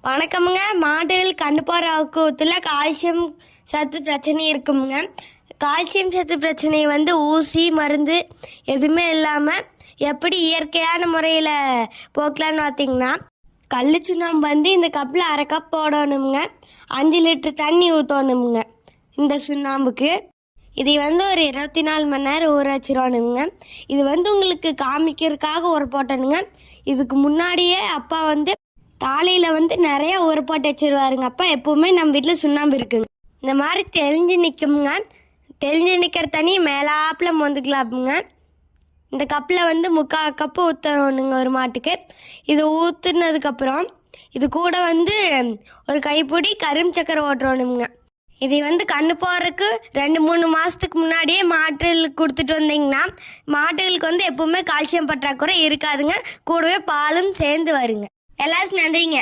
வணக்கமுங்க. மாடுகள் கண்ணு போகிற பக்குவத்தில் கால்சியம் சத்து பிரச்சனை இருக்குங்க. கால்சியம் சத்து பிரச்சனை ஊசி மருந்து எதுவுமே இல்லாமல் எப்படி இயற்கையான முறையில் போக்கலான்னு பார்த்தீங்கன்னா, கல் சுண்ணாம்பு இந்த கப்பில் 1/2 கப் போடணுங்க. 5 லிட்டர் தண்ணி ஊற்றணுங்க. இந்த சுண்ணாம்புக்கு இதை ஒரு 24 மணி நேரம் ஊற வச்சிடணுங்க. இது உங்களுக்கு காமிக்கிறதுக்காக ஒரு போட்டணுங்க. இதுக்கு முன்னாடியே அப்பா தாலியில் நிறைய ஊற போட்டு வச்சிருவாருங்க. அப்பா எப்போவுமே நம்ம வீட்டில் சுண்ணாம்பு இருக்குங்க. இந்த மாதிரி தெளிஞ்சு நிற்குங்க. தெளிஞ்சு நிற்கிற தண்ணி மேலாப்பில் மொந்துக்கலாப்புங்க. இந்த கப்பில் 3/4 கப்பு ஊற்றணுங்க ஒரு மாட்டுக்கு. இது ஊற்றுனதுக்கப்புறம் இது கூட ஒரு கைப்பிடி கரும்பு சக்கரை ஓட்டுறணுங்க. இதை கண்ணு போடுறதுக்கு 2-3 மாதத்துக்கு முன்னாடியே மாட்டுகளுக்கு கொடுத்துட்டு வந்தீங்கன்னா மாட்டுகளுக்கு எப்போவுமே கால்சியம் பற்றாக்குறை இருக்காதுங்க. கூடவே பாலும் சேர்ந்து வருங்க. எல்லாருக்கும் நன்றிங்க.